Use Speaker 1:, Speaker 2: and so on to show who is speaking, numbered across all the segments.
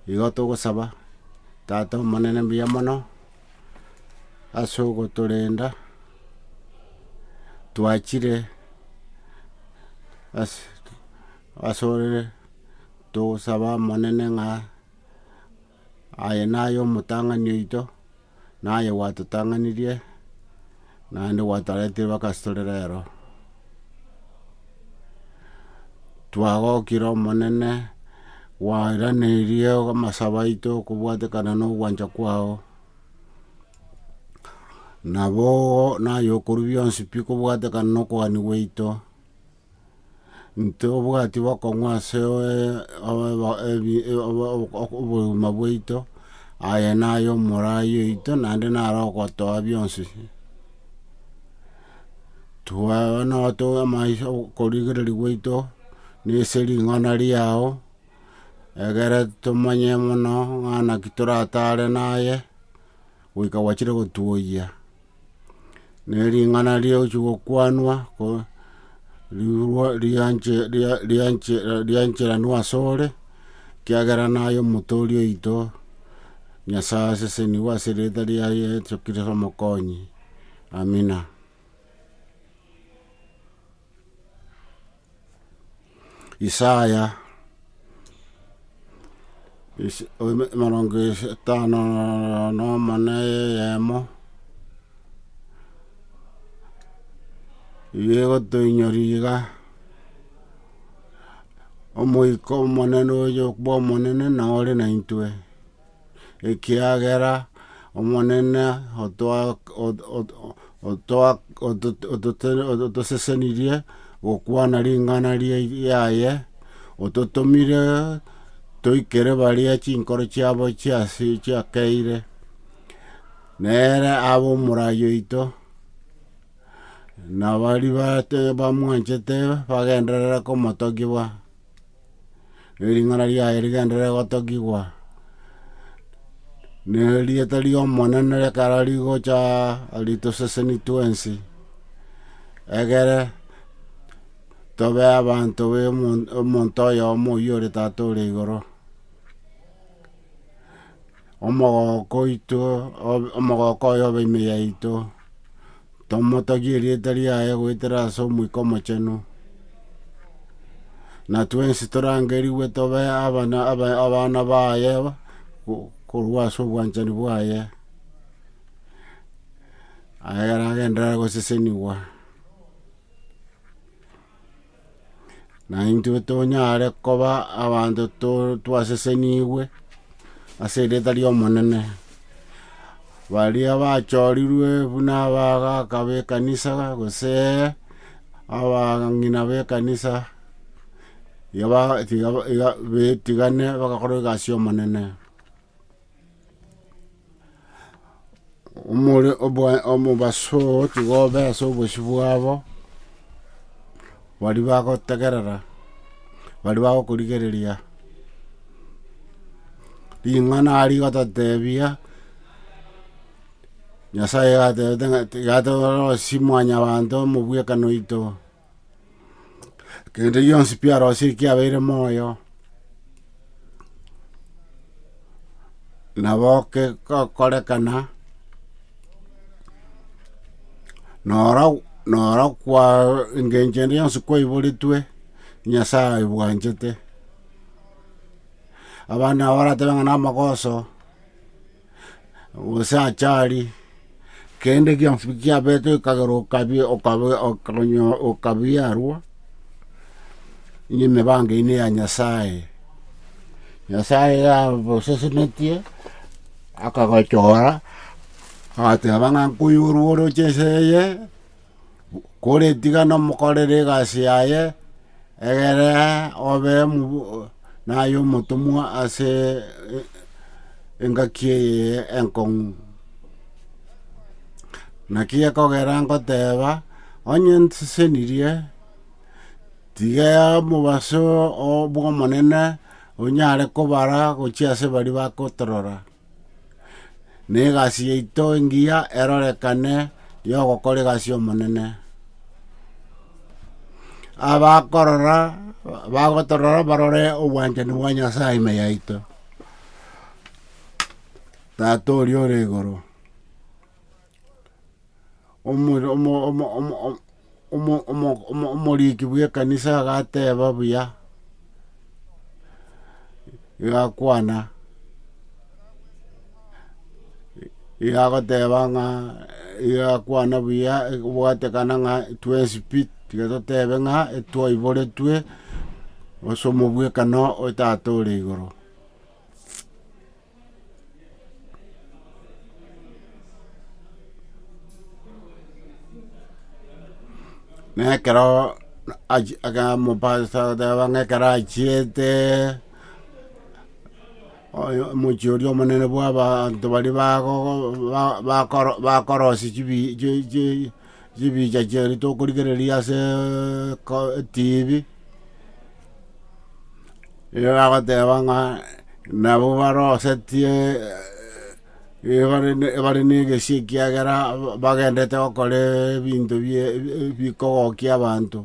Speaker 1: igo togosaba tata omonene mbuya mono ase ogotorenda twachire asore togosaba monene ng'a aye naye omotang'ani oito naye gwatotang'anirie naende gwataretire mpaka ase tore rero. Twagokire omonene gwairanerie amasabo aito okobwatekana na ogwancha kwao nabo naye okorwa bionsi pi kobwatekana na okogani gwaito ntobwati bokong'u ase obogima bwaito aye naye omorai oito naende naro ogotoa bionsi amaiso okorigereria gwaito na ase ring'ana riao egere tomanye mono ng'a naki toratare naye goika gwachire gotwoyia na ering'ana riochi gokwanwa riancheranwa asore kiagera naye omotori oito Nyasaye aseseniwe ase erieta riaye Yesu Kristo omokonyi. Amina. Isaya 51 igotoinyoriga omoiko omonene oyo bwa omonene nore na intwe ekiagera omonene otosesenirie gokwana ring'ana riaye ototomire toikere baria chinkoro chiabo chiakeire nere aba omorai oito na bari bamwanchete bagenderere komotogigwa ering'ana riaye rigenderere gotogigwa na erieta ria omonene ekero rigocha ritoseseni twensi egere tobe abanto omonto oyomo oywo ore tata ore igoro omogoko oito omogoko oyo obe ime yaito tomotogie erieta riaye goetera ase omoika omochenu na twensi torangerigwe tobe abana baye korwa ase obwanchani bwaye egere agenderere goseseniwa na intwe tonyare koba abanto twaseseniwe ase erieta ria omonene baria bachorirwe buna abagaka ba ekanisa gose abang'ina ba ekanisa betigane bagakora egasi omonene omobaso tigobe ase obosi bwabo bari bagotegerera bari bagokorigereria ring'ana rigototebia Nyasaye gatorosia mwanyabanto omobwekano oito kende gionsi piarosirie kiabeire moyo nabo korekana noro kwa engencho ende yonsi kwaiboretwe Nyasaye bwanchete abana nabo baratebe ng'a na amagoso gose achari kende gionsi kiabete ekagera okabiarwa inye emebango ine ya Nyasaye yabosesenetie akagochora agateba ng'a nkoiborwa oroche ase eye kore etigana omokorere egasi yaye egere obe naye omotomwa ase engaki eye enkong'u naki ekogera nkoteba onye nsesenirie tiga omobaso bwa omonene onyare kobara gochia ase bari bakotorora na egasi yaito engiya erorekane ya ogokora egasi omonene abakorora bagotorora barore obwanchani bwa Nyasaye ime yaito tatori ore igoro omoriki bwa ekanisa agateba buya igakwana igagoteba ng'a igakwana buya bwatekana ng'a twenspit tiga totebe ng'a twaibũretwe osomo bwa ekano tata ore igoro. Nekero omopastor agoteba ng'a ekero achiete omochiori omonene bwa abanto baria bakorosia chibicha chiaria tokorigereria ase TV igo bagoteba ng'a nabo barosetie bare na egesie ekiagera bagendete gokora ebinto bikogokia abanto,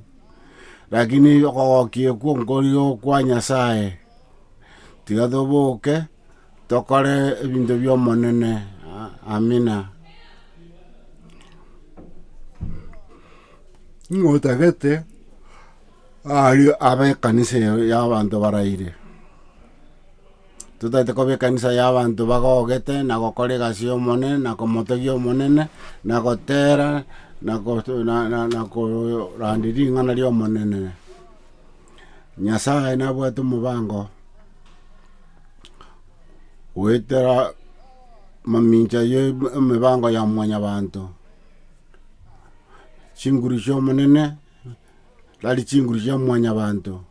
Speaker 1: lakini okogokia ekwo nkori kwa Nyasaye, tiga toboke tokore ebinto bia omonene. Amina. Ng'otagete abe ekanisa ya abanto baraire, totaete koba ekanisa ya abanto bagogete na gokora egasi omonene na komotegia omonene na gotera na korandia ring'ana ria omonene. Nyasaye nabwate omobango goetera mamincha ya emibango ya mwanyabanto, chinguru chia omonene tari chinguru chia mwanyabanto.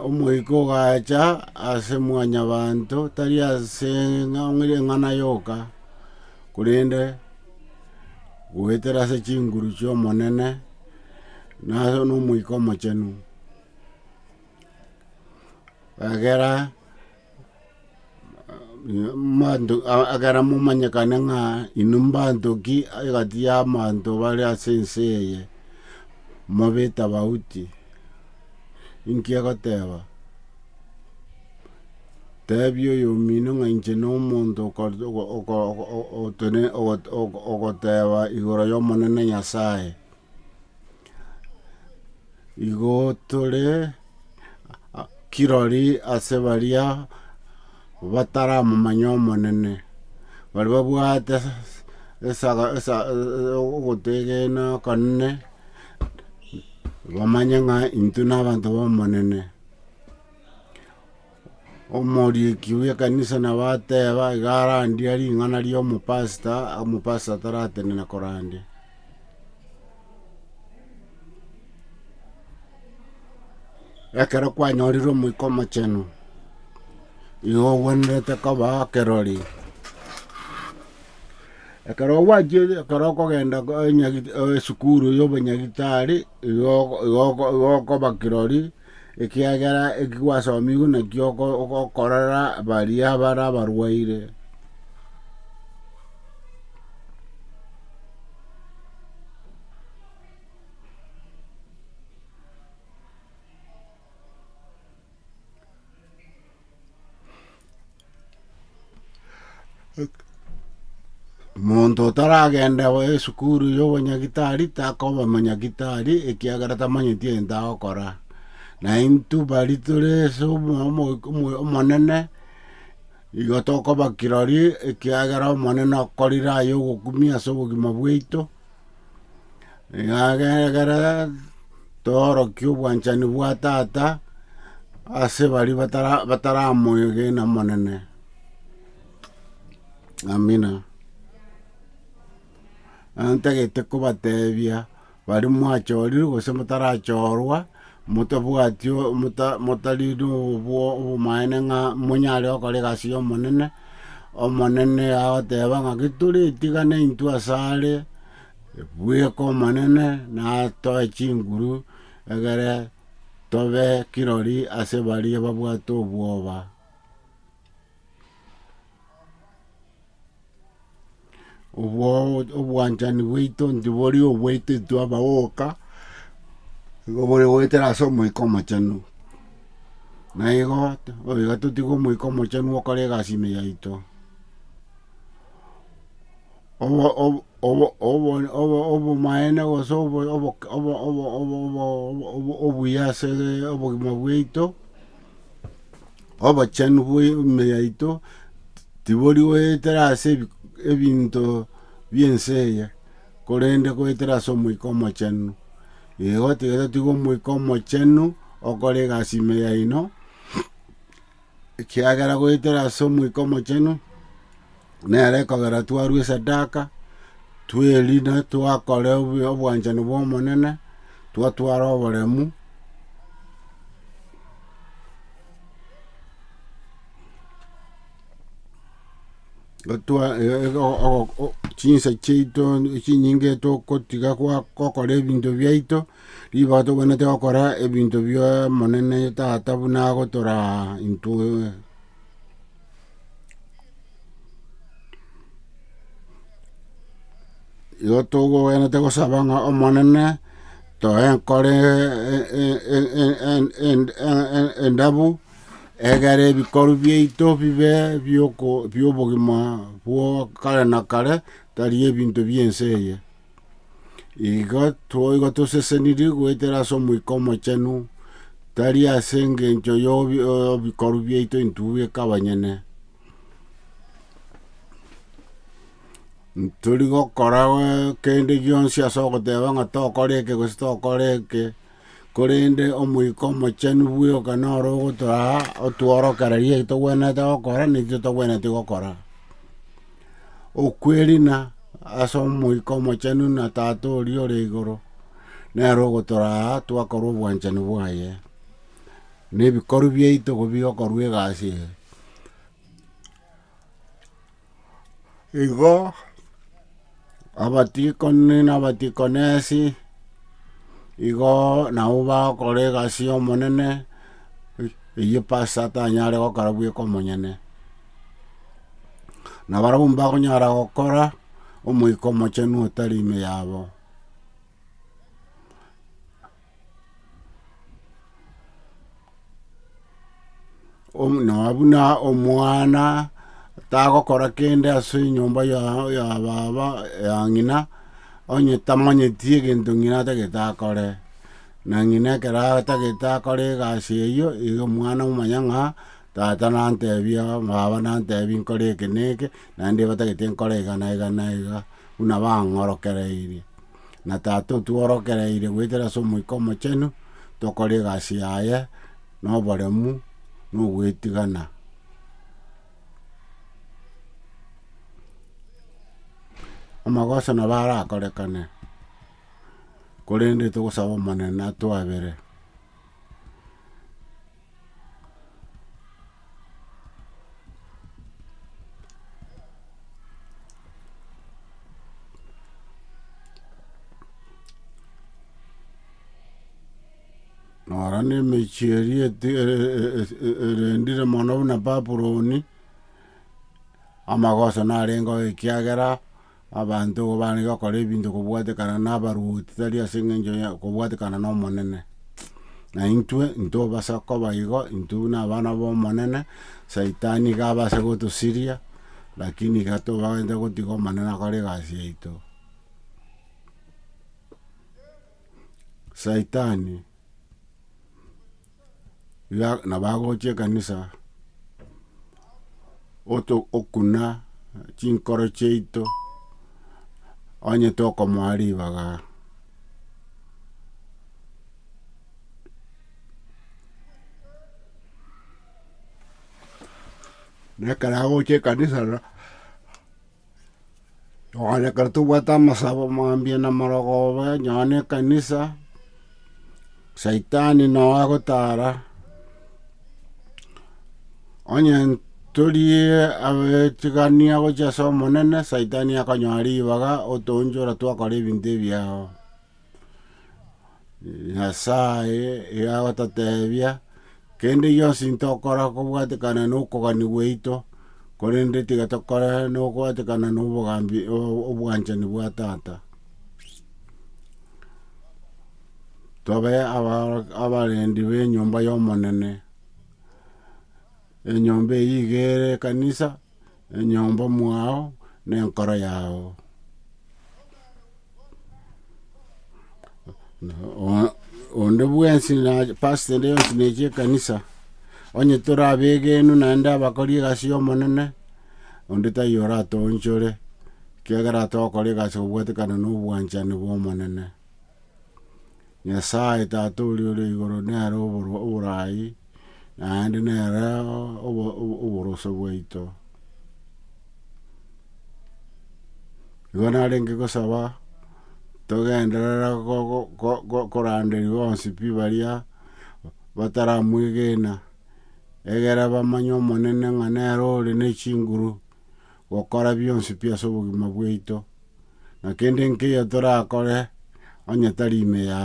Speaker 1: Omoika ogacha ase mwanyabanto tari ase eng'ana yoka, korende goetera ase chinguru chia omonene na omoika omochenu agera agera momanyekane ng'a inwe mbanto ki egati ya abanto bare ase ense eye mobe etabauti. Inki egoteba tebia oyo omino ng'a inche na omonto ogoteba igoro ya omonene Nyasaye, igo tore kirori ase baria bataramomanya omonene, baria babwate ogotegena okonene bamanye ng'a intwe na abanto ba omonene. Omorieki bwa ekanisa nabo ateba iga arandia ring'ana ria omopastor taratenena korandia. Ekero kwanyorire omoika omochenu igo ogwenerete koba kerori, ekero okogenda esukuru ya obonyagitari igo okoba kirori ekiagera ekigwasomiwu nakio ogokorera baria bare abarwaire. Monto otaragenda esukuru ya obonyagitari takoba monyagitari ekiagera tamanyetie egento agokora, na intwe bari tore ase omonene igo tokoba kirori ekiagera omonene okorire aye ogokumia ase obogima bwaito, egagera toorokia obwanchani bwa tata ase baria bataramoegena omonene. Amina. Ntagete kobatebia baria mwachorire gose motarachorwa motabwati motari na obomaene ng'a monyare gokora egasi ya omonene. Omonene agoteba ng'a getore etigane intwe asare bweka omonene natoe chinguru egere tobe kirori ase baria babwate obwoba. Obwanchani bwaito ntibori obwaito intwe abaoka igo bore goetera ase omoika omochenu. na igo tutigo moiko mochenu okore egasi ime yaito obomaene gose obuyase obogima bwaito obochenu bwa ime yaito tibori goetera ase ebinto bia ense eye korende goetera ase omoika omochenu. Igo tiga totiga omoika omochenu okore egasi ime yaino ekiagera goetera ase omoika omochenu nere ekogera twarwa esadaka twaerina twakora obwanchani bwa omonene twatwara oboremu chinsa chiaito chinyinge tokotiga gokora ebinto biaito riba tobwenete gokora ebinto bia monene tata buna agotora intwe igo togwenete gosaba ng'a omonene toe nkore endabu egere ebikoru biaito bibe bia obogima bwa kare na kare tari ebinto bia ense eye. Igo tosesenirie goetera ase omoika omochenu tari ase engencho ya ebikoru biaito intwe bweka abanyene ntori gokora kende gionsi ase ogoteba ng'a tokora eke gose tokora eke korende omoika omochenu bwoka noro ogotora otworokereria eki togwenete gokora na eki totogweneti gokora okwerina ase omoika omochenu na tata oria ore igoro nere ogotora twakora obwanchani bwaye na ebikoru biaito igo bigokorwa egasi eye. Igo abatikoni na abatikonesi igo nabo bagokora egasi ya omonene eye pastor tanyare gokora bweka omonyene na barabwo mbakonyara gokora omoika omochenu otari ime yabo. Nonye buna omwana tagokora kende ase enyomba ya baba ya ng'ina onye tamanyeti egento ng'ina atagete akore na ng'ina ekero atagete akore egasi eyio igo omwana omanya ng'a tata nantebia baba nantebia nkore eke na eke naende batagete nkore iga na iga na iga buna bang'orokereirie na tata otworokereire goetera ase omoika omochenu tokore egasi yaye na oboremu na ogoetigana. Amagoso nabo arakorekane korende togosaba omonene atwabere nora na emechieri erendire mono buna Babuloni amagoso narenge ekiagera abanto igo bare gokora ebinto kobwatekana na abaruoti tari ase eng'encho ya kobwatekana na omonene na intwe ntobasa koba igo intwe buna abana ba omonene saitani iga abase gotosiria lakini iga tobagete gotiga omonene akore egasi yaito. Saitani iga nabo agocha ekanisa okuna chinkoro chiaito onye tokomoa ribaga nekero agocha ekanisa ekero tobwate amasabo mambia na marogoba nonye na ekanisa saitani noo agotara onye torie abetigania gocha ase omonene saitani akonyoa ribaga otoonchora twakora ebinto ebiao. Nyasaye igo agototebia kende gionsi ntokora kobwatekana na okogani gwaito korende tiga tokore na okobwatekana na obogambi obwanchani bwa tata tobe abarendi ba enyomba ya omonene enyomba igere kanisa enyomba mwao nenkoro yao onde bwensi na pastor yonsi neche kanisa onye turabegenu naende abakori egasi omonene onde tayora atonchore kiagera tokora egasi obwatekana na obwanchani bwa omonene Nyasaye tata ore igoro nere oborai naende nere oboroso bwaito igo narenge gosaba togenderera koranderi bonsi pi baria bataramwegena egere bamanye omonene ng'a nere ore na echinguru gokora bionsi pi ase obogima bwaito na kende nkeiyo torakore onye tari ime ya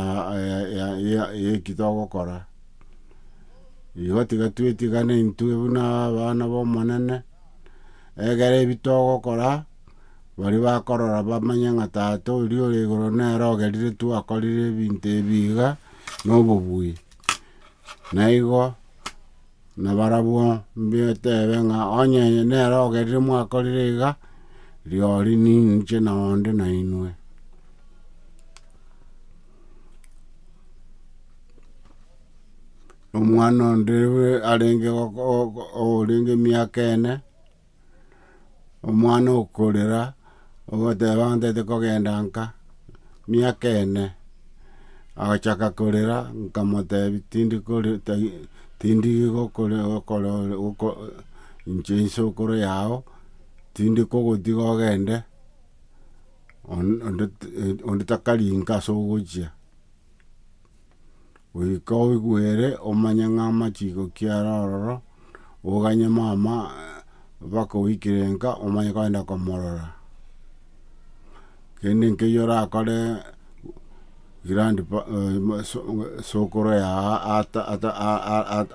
Speaker 1: eki togokora igo tiga twetigane intwe buna abana ba omonene egere ebi togokora bari bakorora bamanye ng'a tata oria ore igoro nere ogerire twakorire ebinto ebi iga na obobui na igo nabarabwo mbetebe ng'a onye nere ogerire mwakorire iga riori ninche naonde na inwe omwana onde arenge orenge emiaka ene omwana okorera ogoteba ntete kogenda nka miaka ene agachaka korera nkamotebi tindi inche isokoro yao tindi kogotiga ogende onde takari nka ase ogochia goika oigwere omanye ng'a amachiko kiaro ororo oganye mama baka oikire nka omanye kogenda komorora kende nkeiyo orakore sokoro yao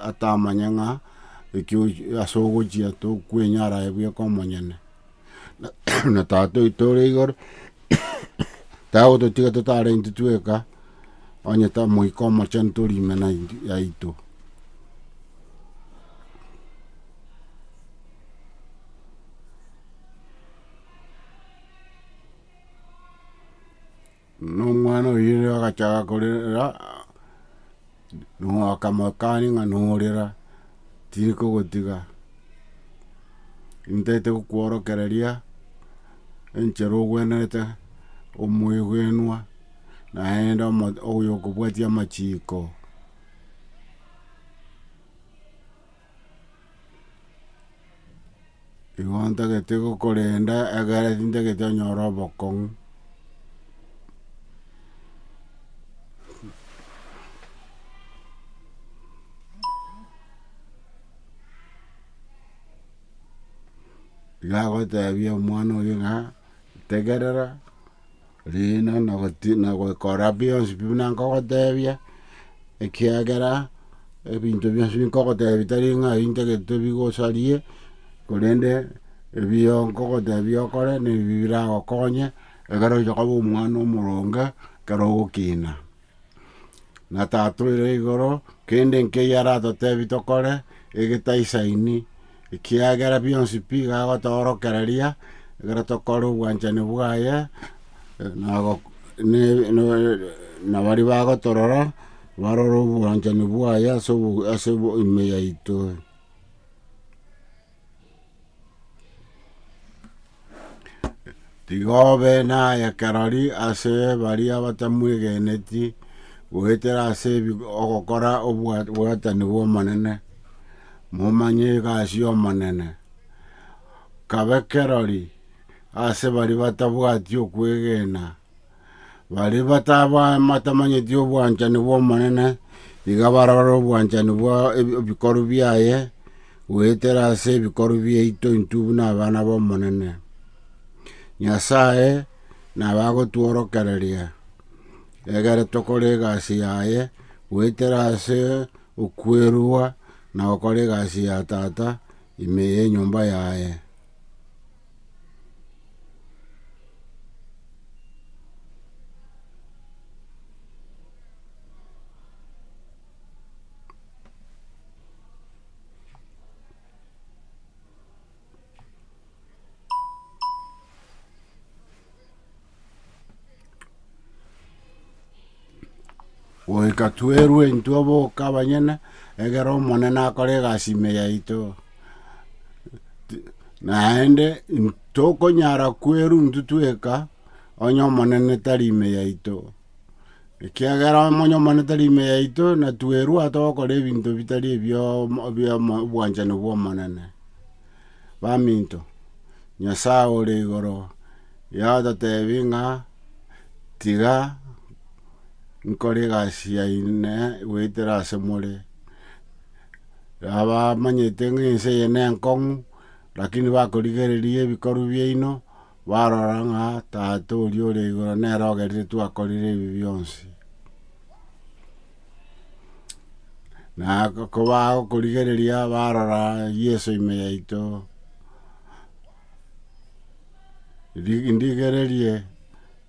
Speaker 1: atamanye ng'a ase ogochia tokwenyara aye bweka omonyene na tata oito ore igoro tagototiga totarenti tweka onye tamoika omochenu tori ime yaito nomwana oyire agachaka korera akamakani ng'a norera tiri kogotiga ntete gokworokereria enchera ogwenerete omwegwenwa naende oyo okobwatia amachiko igo ntagete gokorenda egere tintagete onyora obokong'u gagotebia omwana oyo ng'a tegerera rina na gokora bionsi pi buna nkogotebia ekiagera ebinto bionsi nkogotebia tari ng'ai ntagete bigosarie korende ebio nkogotebia okore nebi biragokonye egere oche koba omwana omoronge ekero ogokina na tata oire igoro kende nkeiyo aratotebi tokore egetaisaini ekiagera bionsi pi iga agotorokereria egere tokore obwanchani bwaye na bari bagotorora barore obwanchani bwaye ase ime yaito tiga obe naye kerori ase baria batamwegeneti goetera ase ogokora obwatani bwa omonene momanye egasi omonene kabe kerori ase bari batabwati okwegena bari batamanyeti obwanchani bwa omonene iga barore obwanchani bwa ebikoru biaye goetera ase ebikoru biaito intwe buna abana ba omonene Nyasaye nabagotworokereria egere tokore egasi yaye goetera ase okwerwa na gokora egasi ya tata ime ya enyomba yaye goika twerwe ntwa boka banyene egera omonene akore egasi ime yaito naende tokonyara kweru ntwe tweka onye omonene tari ime yaito ekiagera onye omonene tari ime yaito na twerwa atogokora ebinto bitari ebio obwanchani bwa omonene baminto Nyasaye ore igoro yatotebi ng'a tiga nkore egasi yaine goetera ase more abamanyete ng'a ense eye na enkong'u lakini bakorigereria ebikoru biaino barora ng'a tata oria ore igoro nere ogerire twakorire ebi bionsi na kobagokorigereria barora Yeso ime yaito ndigererie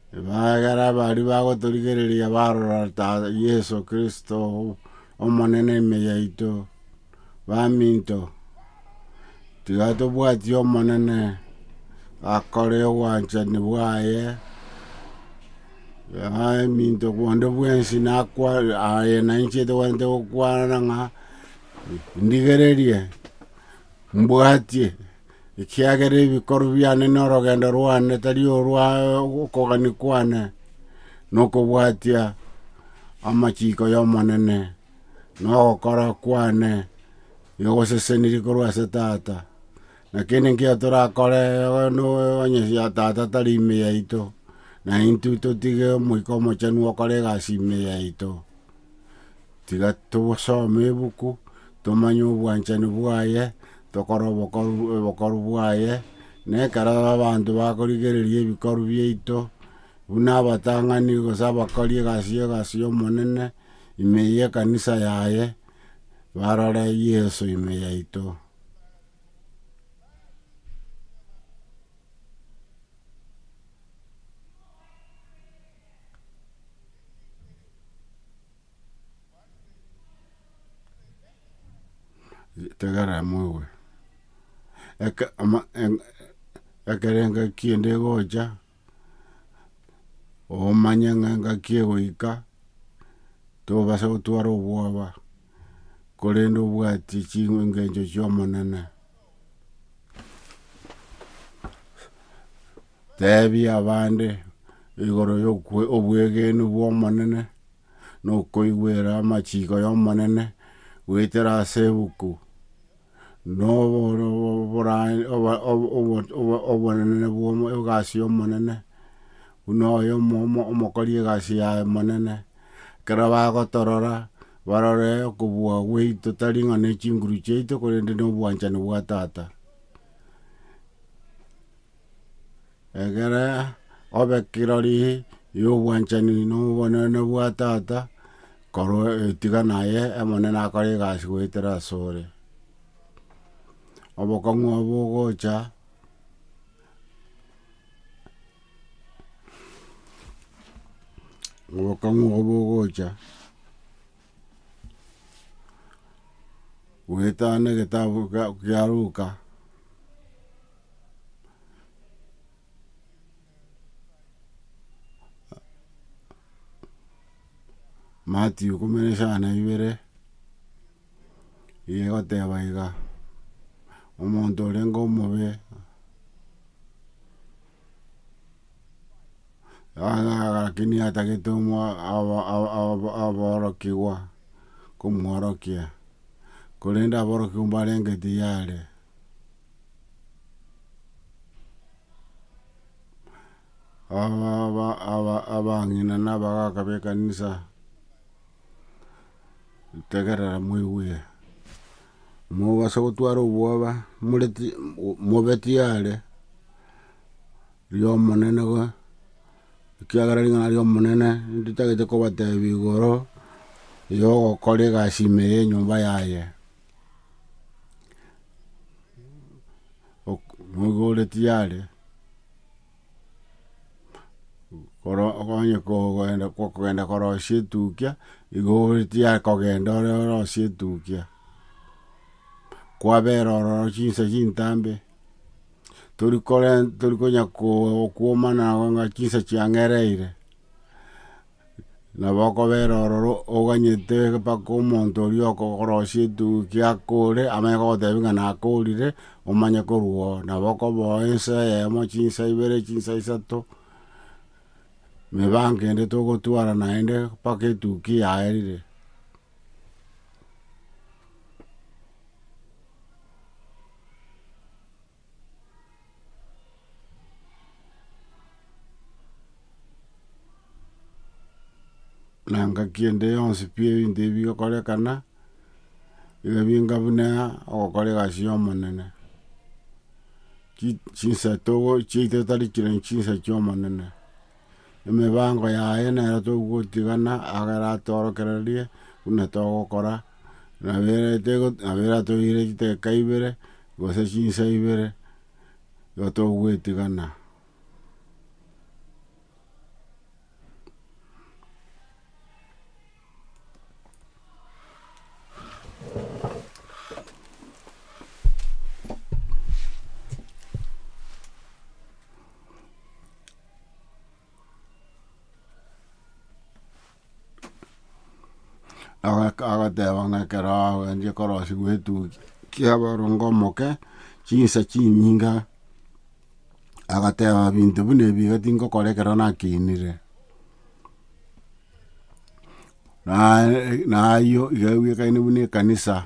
Speaker 1: bagera bari bagotorigereria barora Yeso Kristo omonene ime yaito baminto tiga tobwati omonene akore obwanchani bwaye minto bonde bwensi nakwa aye nainchete gwante gokwana ng'a ndigererie mbwatie ekiagera ebikoru biane na orogendo rwane tari orwa okogani kwane nokobwatia amachiko ya omonene na ogokora kwane igosesenirie korwa ase tata lakini nkio torakore onye ya tata tari ime yaito na intwe totige omoika omochenu okore egasi ime yaito tiga tobosome ebuku tomanye obwanchani bwaye tokore obokoru bwaye na ekero abanto bakorigereria ebikoru biaito buna abatang'ani gose abakori egasi ya omonene ime ya ekanisa yaye barore Yeso ime yaito tegera mwewe ekere engaki ende gocha omanye ng'a engaki egoika tobasa gotwara obwoba korende obwati engencho chia omonene tebia abande igoro ya obwegeni bwa omonene na okoigwera amachiko ya omonene goetera ase ebuku obonene bwa egasi ya omonene buna oyo omokori egasi yaye monene ekero bagotorora barore okobua gwaito tari ng'a na chinguru chiaito korende na obwanchani bwa tata egere obe kirori ya obwanchani na obonene bwa tata korwa tiga naye omonene akore egasi goetera ase ore obokong'u obo ogocha goetana egetabu kia Luka Matthew 12 igoteba iga omonto orenge omobe lakini atagete aborokigwa komworokia korende aborokigwa mbarengeti yare abang'ina nabagaka ba ekanisa tegerera moigwe mobasa gotwara obwoba mobeti yare ria omonene go ekiagera ring'ana ria omonene nditagete kobatebia igoro ya ogokora egasi ime ya enyomba yaye moigoreti yare onye kogenda korosia etukia igoreti yare kogenda orosia etukia kwabera ororo chinsa chintambe tori konya kuomana ng'a chinsa chiang'ereire na bokobera ororo oganyete mpaka omonto oria okogorosia etugi akore amanye gogotebi ng'a nakorire omanye korwa na bokoboa ensa eyemo chinsa ibere chinsa isato mibango ende togotwara naende mpaka etugi yaerire. Na ngaki ende yonsi pi ebinto ebigokorekana iga binga buna ogokora egasi ya omonene chinsa chiaito tarikire chinsa chia omonene emibango yaye nero togotigana agere atorokererie buna togokora nabere atoigere chiteka ibere gose chinsa ibere igo togoetigana. Agateba ng'ekero agenche korosiwa etugi kia borongo omoke chinsa chinyinga agateba binto buna ebi iga tingokora ekero nakinire nayo iga egwekaine buna ekanisa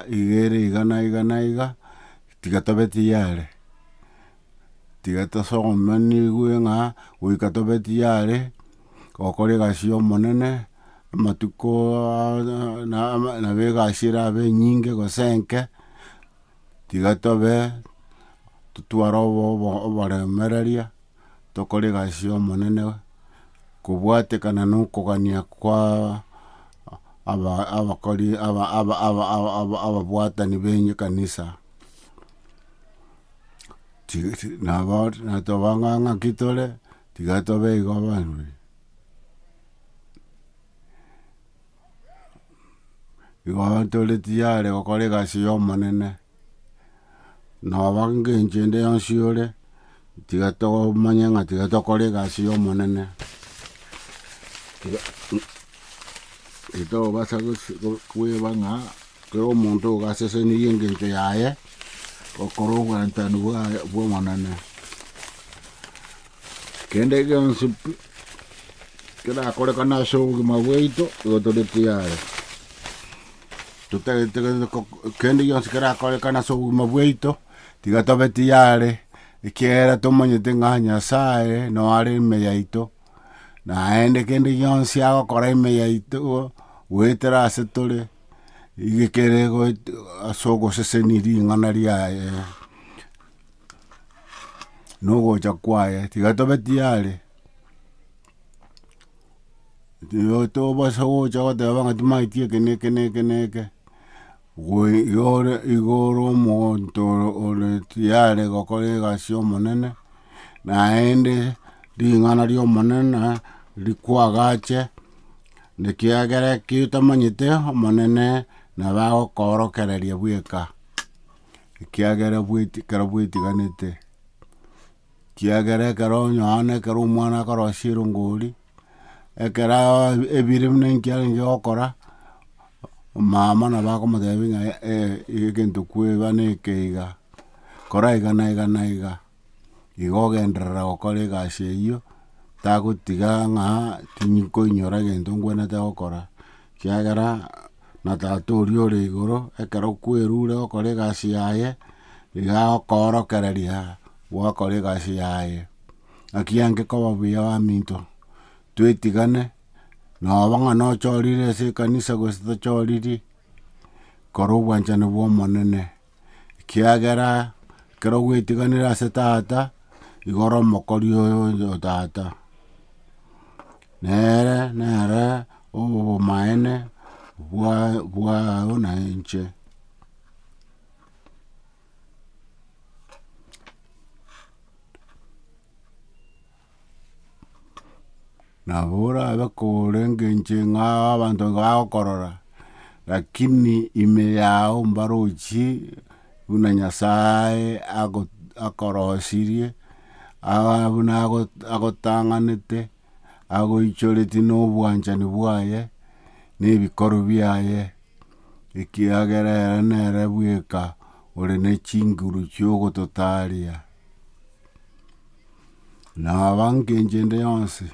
Speaker 1: iga ere iga na iga tiga tobeti yare tiga tosogomenigwe ng'a goika tobeti yare gokora egasi ya omonene amatuko nabo egasi erabe enyinge gose enke tiga tobe totware oboremereria tokore egasi ya omonene kobwatekana na okogania kwa abakori ababwatani ba ekanisa natoba ng'aki tore tiga tobe igo baruri igo tore tiyare gokora egasi ya omonene noba ngencho ende yonsi ore tiga tomanye ng'a tiga tokora egasi ya omonene etogobasa kweba ng'a kero omonto ogasesenirie engencho yaye gokora obwantani bwa omonene kende gionsi kerakorekana ase obogima bwaito igo tore tiyare kende gionsi kerakorekana ase obogima bwaito tiga tobe tiyare ekiagera tomanyete ng'a nyasaye noare ime yaito naende kende gionsi agokora ime yaito goetera ase tore iga kere ase ogoseseni ring'ana riaye na ogocha kwaye tiga tobe tiyare tobasa gocha goteba ng'a timaeti eke na eke igoro omonto ore tiyare gokora egasi ya omonene naende ring'ana ria omonene rikwagache nekiagera eki otamanyete omonene nabo agokorokereria bweka ekiagera ekero bwaitiganete kiagera ekero onyoana ekero omwana akorosia erongori ekero ebire buna nkiarenge gokora mama nabo akomotebi ng'a egento kweba na eke iga kora iga na iga iga ogenderera gokora egasi eywo tagotiga ng'a tinkoinyora egento nkwenete gokora kiagera na tata oria ore igoro ekero kwerure gokora egasi yaye iga agokorokereria gwakora egasi yaye naki enke koba buya baminto twaetigane noba ng'a nochorire ase ekanisa gose tochoriri kora obwanchani bwa omonene kiagera ekero gwaetiganire ase tata igoro omokori oyo tata nere obomaene bwao na inche nabo orabe kore engencho ng'a abanto bagokorora lakini ime yao mbarochi buna nyasaye akorosirie buna agotang'anete agoichoreti na obwanchani bwaye na ebikoro biaye ekiagera nere bweka ore na chinguru chiogototaria na abangenchende yonsi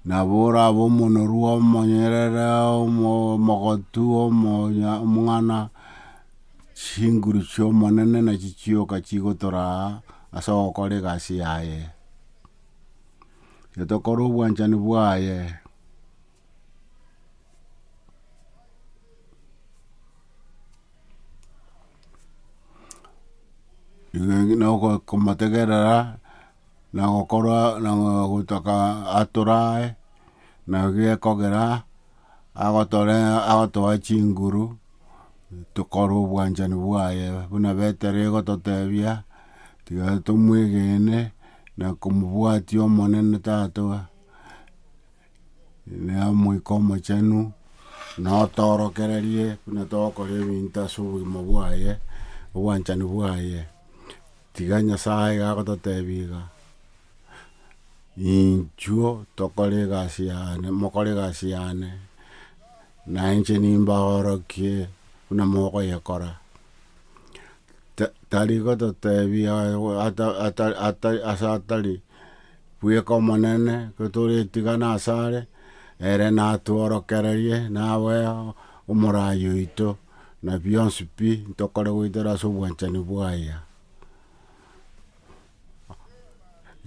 Speaker 1: nabora abo monorua omonyerere omogotu omong'ana chinguru chio monene na chichioka chigotora ase ogokora egasi yaye getokora obwanchani bwaye na komotegerera na gokora na gotaka atorae na gekogera agotoa chinguru tokora obwanchani bwaye buna betere gototebia tiga tomwegene na komobwatia omonene tata na moika omochenu na otorokererie buna togokora ebinto ase obogima bwaye obwanchani bwaye tiga Nyasaye gagototebia iga inchuo tokore egasi yane mokore egasi yane na inche nimbagorokie buna mogoyekora tari gototebia ase atari bweka omonene gotoretigana asare ere natworokererie nawe omorai oito na bionsi pi ntokore goetera ase obwanchani bwaye.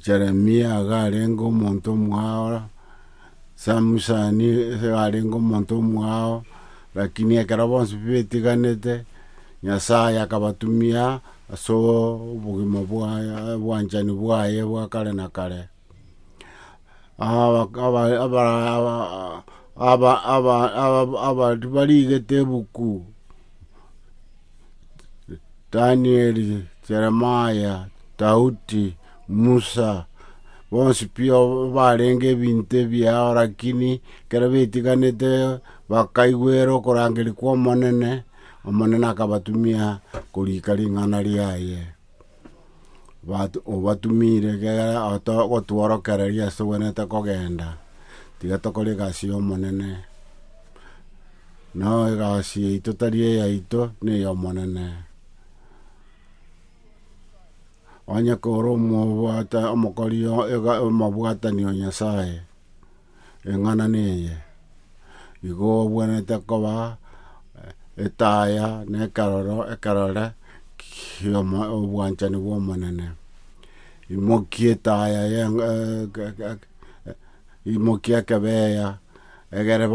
Speaker 1: Jeremia agarenge omonto omwao Samusani agarenge omonto omwao lakini ekero bonsi betiganete Nyasaye akabatumia ase obogima bwaye obwanchani bwaye bwa kare na kare barigete ebuku Danieli, Jeremaya, Daudi, Musa bonsi pio barenge ebinto ebiao lakini kero betiganete bakaigwera okorangeri kwa omonene akabatumia korika ring'ana riaye obatumire kegera gotworokereria ase obwenete kogenda tiga tokore egasi ya omonene no egasi yaito tari eyaito na eya omonene onye kore omokori omobwatani o Nyasaye eng'ana neye igo obwenete koba etaya na ekerore kia obwanchani bwa omonene imokie etaya imokie ekebeya egere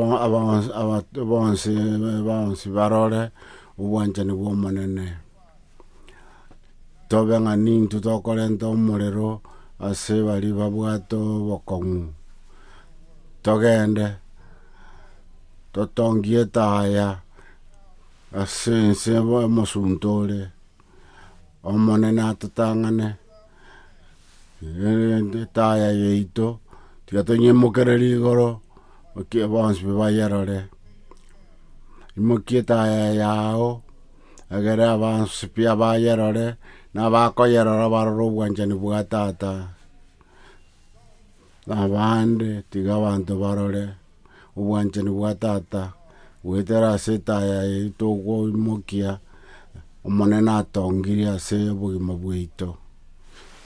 Speaker 1: bonsi barore obwanchani bwa omonene tobe ng'ani intwe tokorenta omorero ase bari babwate obokong'u togende totongie etaya ase ense omosunto ore omonene atotang'ane etaya yaito tiga tonyemokererie igoro bonsi bayerore imokie etaya yao egere abansi pi abayerore nabakoyerora barore obwanchani bwa tata abande tiga abanto barore obwanchani bwa tata goetera ase etaya yaito ogoimokia omonene atongirie ase obogima bwaito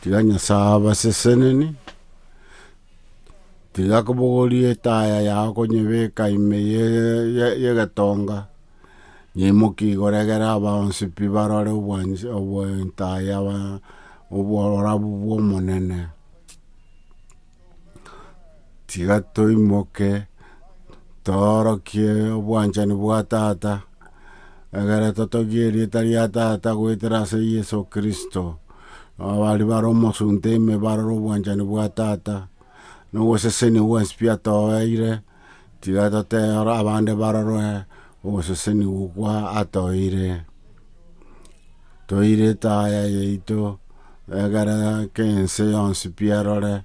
Speaker 1: tiga Nyasaye abaseseneni tiga kobogoria etaya yao konyebeka ime ya egetonga nyeimokie igoro egere abonsi pi barore etaya oborabu bwa omonene tiga toimoke toorokie obwanchani bwa tata egere totogie erieta ria tata goetera ase Yesu Kristo bari bare omosunto ime barore obwanchani bwa tata na ogoseseni bwensi pi atoeire tiga totera abande barore ogoseseni gwa atoeire toire etaya yaito egere kense yonsi pi erore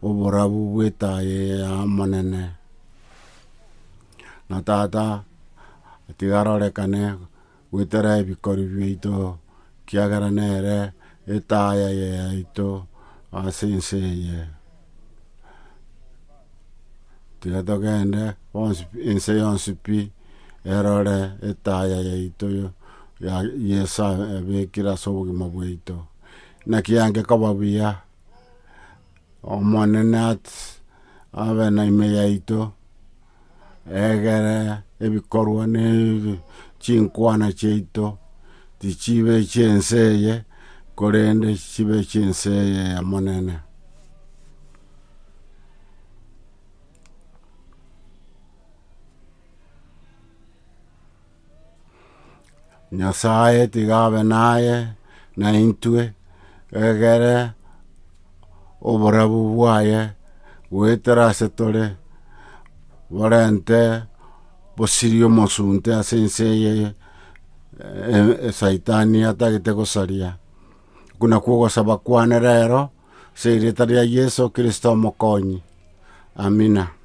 Speaker 1: oborabu bwa etaya ya omonene na tata tiga rorekane goetera ebikori biaito kiagera nere etaya yaito ase ense eye tiga togende inse yonsipi erore etaya yaito ya yesa ebekira sobugima bwaito nakiange kababia omonenat abe na ime yaito egere ebikorwa ne chinkwana chaito tichibe chienseye korende chibe chienseye amonene. Nyasaye tigabe naye na intwe egere oborabu bwaye bweterase tore borente bosirio mosunte ase enseye saitani atagete gosaria kuna kugosaba kwane rero seireta ria Yesu Kristo omokonyi. Amina.